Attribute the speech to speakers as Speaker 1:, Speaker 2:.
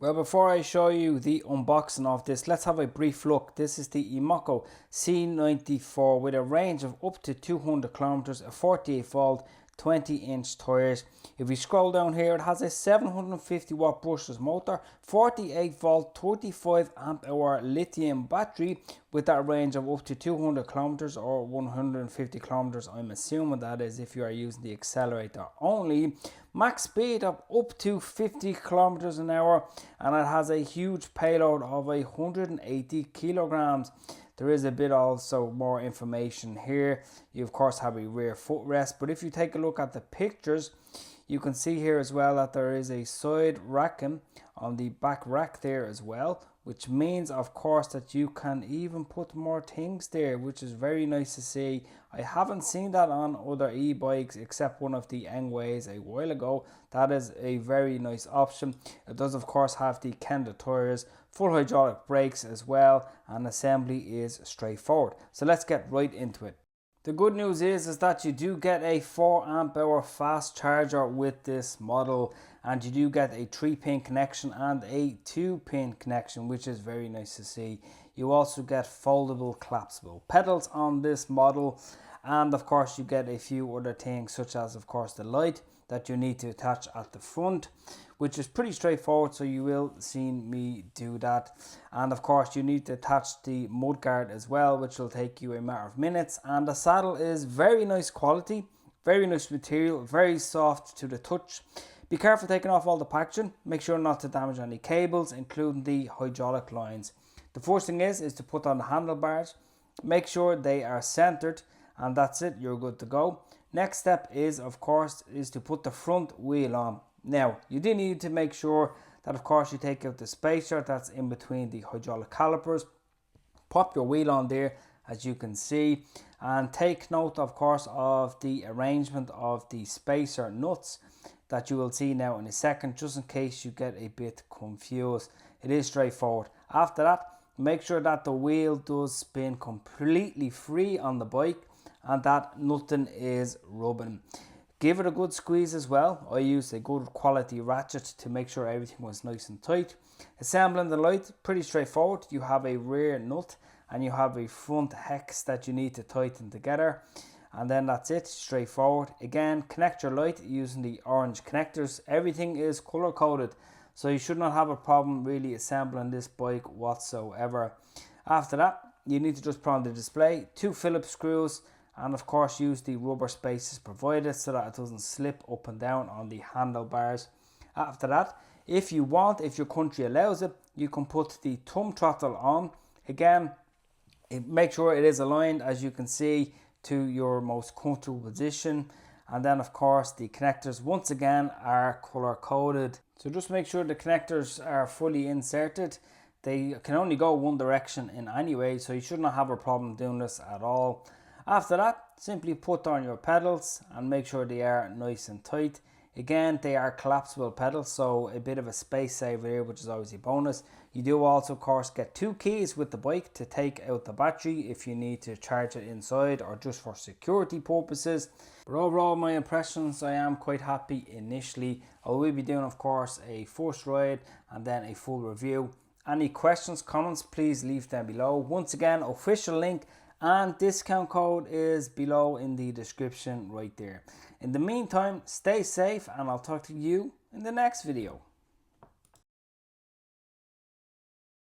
Speaker 1: Well, before I show you the unboxing of this, let's have a brief look. This is the Emoko C94 with a range of up to 200 kilometers, a 48 volt, 20-inch tires. If we scroll down here, it has a 750 watt brushless motor, 48 volt, 35 amp hour lithium battery with that range of up to 200 kilometers or 150 kilometers. I'm assuming that is if you are using the accelerator only. Max speed of up to 50 kilometers an hour, and it has a huge payload of 180 kilograms. There is a bit also more information here. You of course have a rear footrest, but if you take a look at the pictures, you can see here as well that there is a side racking on the back rack there as well, which means of course that you can even put more things there, which is very nice to see. I haven't seen that on other e-bikes except one of the Engways a while ago. That is a very nice option. It does of course have the Kenda tires, full hydraulic brakes as well, and assembly is straightforward. So let's get right into it. The good news is that you do get a 4 amp hour fast charger with this model, and you do get a 3-pin connection and a 2-pin connection, which is very nice to see. You also get foldable collapsible pedals on this model, and of course you get a few other things such as of course the light that you need to attach at the front, which is pretty straightforward, so you will see me do that. And of course you need to attach the mudguard as well, which will take you a matter of minutes. And the saddle is very nice quality, very nice material, very soft to the touch. Be careful taking off all the packaging. Make sure not to damage any cables, including the hydraulic lines. The first thing is to put on the handlebars. Make sure they are centered, and that's it, you're good to go. Next step is of course to put the front wheel on. Now you do need to make sure that of course you take out the spacer that's in between the hydraulic calipers. Pop your wheel on there as you can see, and take note of course of the arrangement of the spacer nuts that you will see now in a second, just in case you get a bit confused. It is straightforward. After that, make sure that the wheel does spin completely free on the bike and that nothing is rubbing. Give it a good squeeze as well. I used a good quality ratchet to make sure everything was nice and tight. Assembling the light, pretty straightforward. You have a rear nut and you have a front hex that you need to tighten together, and then that's it, straightforward. Again, connect your light using the orange connectors. Everything is color coded, so you should not have a problem really assembling this bike whatsoever. After that, you need to just put on the display 2 Phillips screws, and of course use the rubber spaces provided so that it doesn't slip up and down on the handlebars. After that, if you want, if your country allows it, you can put the thumb throttle on. Again, make sure it is aligned, as you can see, to your most comfortable position. And then of course the connectors once again are color coded, so just make sure the connectors are fully inserted. They can only go one direction in any way, so you should not have a problem doing this at all. After that, simply put on your pedals and make sure they are nice and tight. Again, they are collapsible pedals, so a bit of a space saver here, which is always a bonus. You do also of course get 2 keys with the bike to take out the battery if you need to charge it inside or just for security purposes. But overall, my impressions, I am quite happy initially. I will be doing of course a first ride and then a full review. Any questions, comments, please leave them below. Once again, official link and discount code is below in the description right there. In the meantime, stay safe and I'll talk to you in the next video.